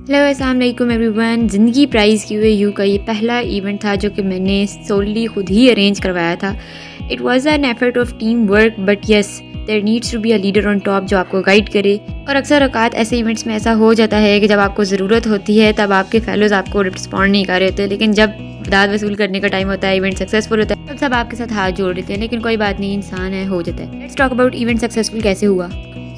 Hello अस्सलाम वालेकुम everyone. ज़िंदगी प्राइज़ QAU का ये पहला इवेंट था जो कि मैंने सोली खुद ही अरेंज करवाया था। It was an effort of team work but yes there needs to be a leader on top जो आपको गाइड करे। और अक्सर औकात ऐसे इवेंट्स में ऐसा हो जाता है कि जब आपको ज़रूरत होती है तब आपके फेलोज़ आपको रिस्पॉन्ड नहीं कर रहे होते, लेकिन जब दाद वसूल करने का टाइम होता है, इवेंट सक्सेसफुल होता है, तब सब आपके साथ हाथ जोड़ लेते हैं। लेकिन कोई बात नहीं, इंसान है, हो जाता है। Let's talk about event successful कैसे हुआ।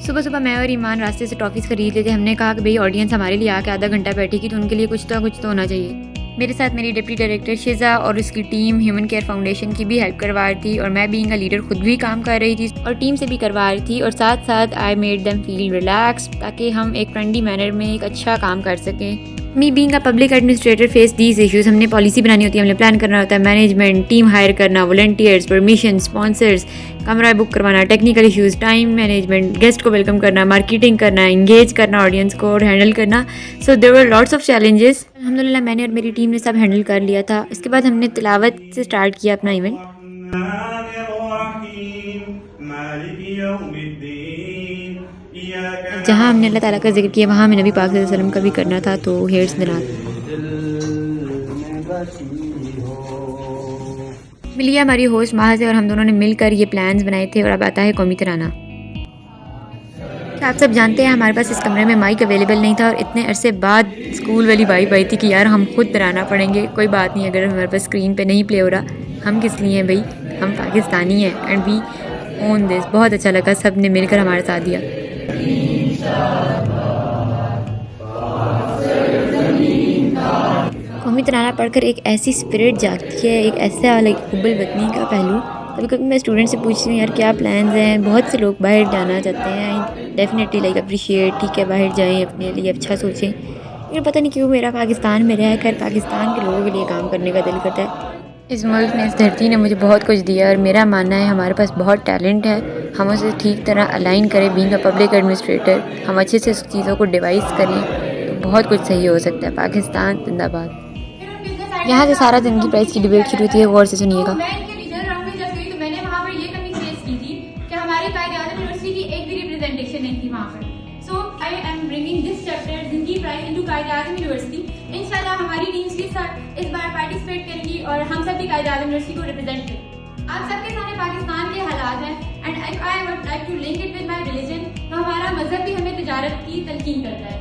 सुबह सुबह मैं और ईमान रास्ते से टॉफ़ीज़ खरीद लेते। हमने कहा कि भाई ऑडियंस हमारे लिए आके आधा घंटा बैठेगी तो उनके लिए कुछ तो होना चाहिए। मेरे साथ मेरी डिप्टी डायरेक्टर शिज़ा और उसकी टीम ह्यूमन केयर फाउंडेशन की भी हेल्प करवा रही थी, और मैं बीइंग अ लीडर खुद भी काम कर रही थी और टीम से भी करवा रही थी। और साथ साथ I made them feel relax ताकि हम एक फ्रेंडली मैनर में एक अच्छा काम कर सकें। Me being a public administrator face these issues. हमने पॉलिसी बनानी होती है, हमने प्लान करना होता है, मैनेजमेंट, टीम हायर करना, वॉलंटियर्स, परमिशन, स्पॉन्सर्स, कमरा बुक करवाना, technical issues, time management, guest को वेलकम करना, मार्केटिंग करना, इंगेज करना ऑडियंस को और हैंडल करना। So there were lots of challenges. अल्हम्दुलिल्लाह मैंने और मेरी टीम ने सब हैंडल कर लिया था। इसके बाद हमने तिलावत से स्टार्ट किया अपना इवेंट। जहाँ हमने अल्लाह ताला का जिक्र किया वहाँ हमें नबी पाक सल्लल्लाहु अलैहि वसल्लम का भी करना था। तो हेयर्स द नात मिली हमारी होस्ट माह से, और हम दोनों ने मिलकर ये प्लान्स बनाए थे। और अब आता है कौमी तराना। आप सब जानते हैं हमारे पास इस कमरे में माइक अवेलेबल नहीं था, और इतने अरसे बाद स्कूल वाली वाइब आई थी कि यार हम खुद तराना पड़ेंगे। कोई बात नहीं, अगर हमारे पास स्क्रीन पे नहीं प्ले हो रहा, हम किस लिए हैं भाई, हम पाकिस्तानी हैं एंड वी ओन दिस। बहुत अच्छा लगा, सब ने मिलकर हमारे साथ दिया। कौमी तराना पढ़कर एक ऐसी स्पिरिट जागती है, एक ऐसा लाइक हुब्बुल वतनी का पहलू। कभी कभी मैं स्टूडेंट से पूछती हूँ यार क्या प्लान्स हैं। बहुत से लोग बाहर जाना चाहते हैं, डेफिनेटली लाइक अप्रिशिएट, ठीक है बाहर जाएं, अपने लिए अच्छा सोचें। लेकिन पता नहीं क्यों मेरा पाकिस्तान में रह कर पाकिस्तान के लोगों के लिए काम करने का दिल करता है। इस मुल्क ने, इस धरती ने मुझे बहुत कुछ दिया, और मेरा मानना है हमारे पास बहुत टैलेंट है। हम उसे ठीक तरह अलाइन करें। बीइंग अ पब्लिक एडमिनिस्ट्रेटर हम अच्छे से चीज़ों को डिवाइस करें तो बहुत कुछ सही हो सकता है। पाकिस्तान जिंदाबाद। यहाँ से सारा ज़िंदगी प्राइस की डिबेट शुरू होती है, गौर से सुनिएगा। मैं इनके रीजनल राउंड में जब गई तो मैंने वहाँ पर ये कमी फेस की थी कि हमारे कायद-ए-आज़म यूनिवर्सिटी की एक भी रिप्रेजेंटेशन नहीं थी वहाँ पर। So I am bringing this chapter Zindagi price into Quaid-e-Azam university. इंशाल्लाह हमारी टीम्स भी इस बार पार्टिसिपेट करेंगी और हम सब भी कायद-ए-आज़म यूनिवर्सिटी को रिप्रेजेंट करेंगे। आप सबके सामने पाकिस्तान के हालात हैं and I would like to link it with my religion. तो हमारा मजहब भी हमें तिजारत की तलकीन करता है।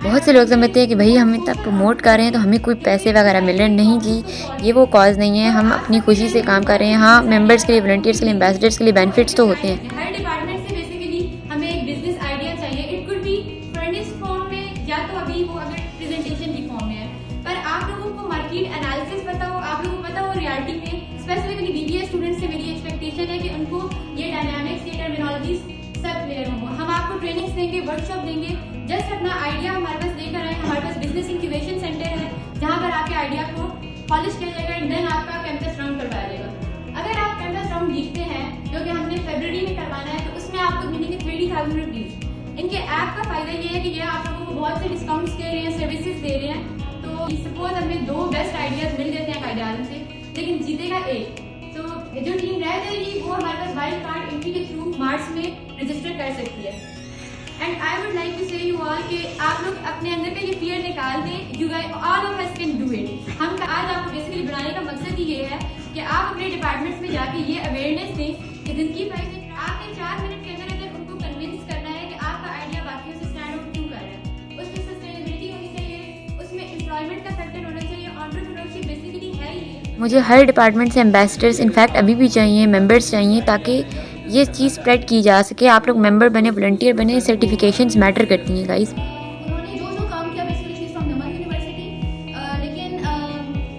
बहुत से लोग समझते हैं कि भाई हम इतना प्रमोट कर रहे हैं तो हमें कोई पैसे वगैरह मिल रहे हैं। नहीं जी, ये वो कॉज नहीं है। हम अपनी खुशी से काम कर रहे हैं। हाँ, मेंबर्स के लिए, वॉलंटियर्स के लिए, एम्बेसडर्स के लिए बेनिफिट्स तो होते हैं। हर डिपार्टमेंट से बेसिकली हमें एक बिजनेस आइडिया चाहिए। It could be furnished form में या तो अभी वो अगर प्रेजेंटेशन की फॉर्म में है, पर आप लोगों को मार्केट एनालिसिस पता हो, आप लोगों को पता हो रियलिटी में स्पेसिफिकली BBA स्टूडेंट्स से मेरी एक्सपेक्टेशन है कि उनको ये डायनामिक्स, ये टर्मिनोलॉजीज सब क्लियर हो। हम आपको ट्रेनिंग्स देंगे, वर्कशॉप देंगे। जस्ट अपना आइडिया हमारे पास लेकर आए। हमारे पास बिजनेस इंक्यूबेशन सेंटर है जहाँ पर आपके आइडिया को पॉलिश किया जाएगा एंड देन आपका कैंपस राउंड करवाया जाएगा। अगर आप कैंपस राउंड जीतते हैं जो कि हमने फरवरी में करवाना है, तो उसमें आपको मिलेंगे 30,000 रुपीज़। इनके ऐप का फायदा ये है कि ये आप लोगों को बहुत से डिस्काउंट्स दे रहे हैं, सर्विसेज दे रहे हैं। तो सपोज हमें 2 बेस्ट आइडियाज मिल जाते हैं कायद-ए-आज़म से, लेकिन जीतेगा एक। तो जो टीम रह जाएगी वो हमारे पास वाइल्ड कार्ड एंट्री के थ्रू मार्च में रजिस्टर कर सकती है। And I would like to say you all कि आप लोग अपने अंदर का ये फियर निकाल दें। You guys all of us can do it. हम आज आपको बेसिकली बनाने का मकसद ही ये है कि आप अपने डिपार्टमेंट्स में जाके ये अवेयरनेस दें कि ज़िंदगी प्राइस में आपने 4 मिनट के अंदर अंदर उनको कन्विंस करना है कि आपका आइडिया बाकियों से स्टैंड आउट क्यों कर रहा है। उसमें सस्टेनेबिलिटी होनी चाहिए, उसमें एम्प्लॉयमेंट का फैक्टर होना चाहिए। एंटरप्रेन्योरशिप बेसिकली है ये। मुझे हर डिपार्टमेंट से एम्बेसडर्स इनफैक्ट अभी भी चाहिए, मेंबर्स चाहिए, ताकि ये चीज़ स्प्रेड की जा सके। आप लोग मेंबर बने, वॉलंटियर बने, सर्टिफिकेशंस मैटर करती हैं गाइस। उन्होंने जो काम किया basically she is from Daman university, लेकिन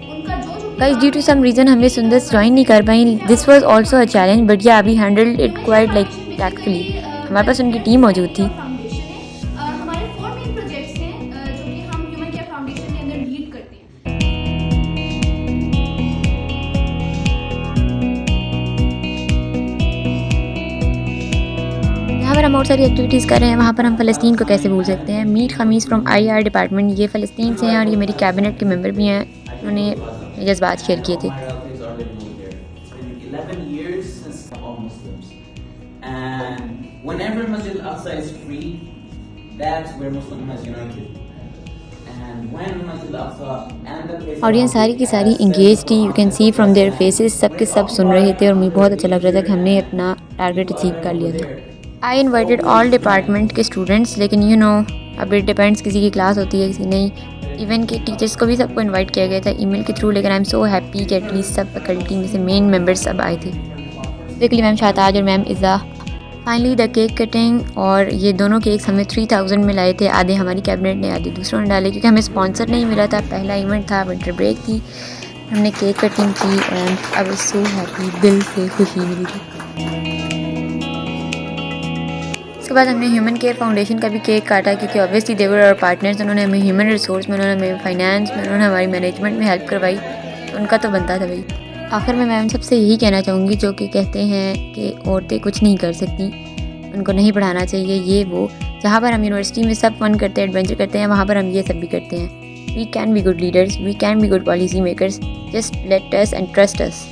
उनका जो guys due to some reason हमने सुंदस ज्वाइन नहीं कर पाई। This was also a challenge but yeah we handled it quite like tactfully. हमारे पास उनकी टीम मौजूद थी। फाउंडेशन है। हमारे 4 मेन प्रोजेक्ट्स हैं जो कि हम ह्यूमन केयर फाउंडेशन के अंदर लीड करते हैं। जहाँ पर हम और सारी एक्टिविटीज़ कर रहे हैं वहाँ पर हम फ़लस्तीन को कैसे भूल सकते हैं। मीर खमीस फ्रॉम IR डिपार्टमेंट, ये फ़लस्तीन से हैं और ये मेरी कैबिनेट के मेंबर भी हैं। उन्होंने जज्बात शेयर किए थे। Whenever Masjid Al-Aqsa is free, that's where Muslim has united. Audience सारी की सारी इंगेज थी, you can see from their faces, सब के सब सुन रहे थे और मुझे बहुत अच्छा लग रहा था कि हमने अपना टारगेट अचीव कर लिया था। आई इन्वाइटेड ऑल डिपार्टमेंट के स्टूडेंट्स, लेकिन यू नो अब इट डिपेंड्स, किसी की क्लास होती है किसी नहीं। इवन के टीचर्स को भी सबको इन्वाइट किया गया था ईमेल के थ्रू, लेकिन आई एम सो हैप्पी कि एटलीस्ट सब फैकल्टी में से मेन मेम्बर्स सब आए थे, स्पेशली मैम शाहताज और ma'am Iza. Finally the cake cutting, और ये दोनों केक्स हमें 3000 में लाए थे, आधे हमारी कैबिनेट ने आधे दूसरों ने डाले, क्योंकि हमें स्पॉन्सर नहीं मिला था, पहला इवेंट था, विंटर ब्रेक थी। हमने केक कटिंग की and I was so happy, दिल से खुशी मिली थी। उसके बाद हमने ह्यूमन केयर फाउंडेशन का भी केक काटा, क्योंकि obviously they were our partners, उन्होंने हमें ह्यूमन रिसोर्स में, उन्होंने हमें फाइनेंस में, उन्होंने हमारी मैनेजमेंट में हेल्प करवाई, तो उनका तो बनता था भाई। आखिर में मैं उन सबसे यही कहना चाहूँगी जो कि कहते हैं कि औरतें कुछ नहीं कर सकती, उनको नहीं पढ़ाना चाहिए ये वो। जहाँ पर हम यूनिवर्सिटी में सब फन करते हैं, एडवेंचर करते हैं, वहाँ पर हम ये सब भी करते हैं। We can be good leaders, we can be good policy makers, just let us and trust us.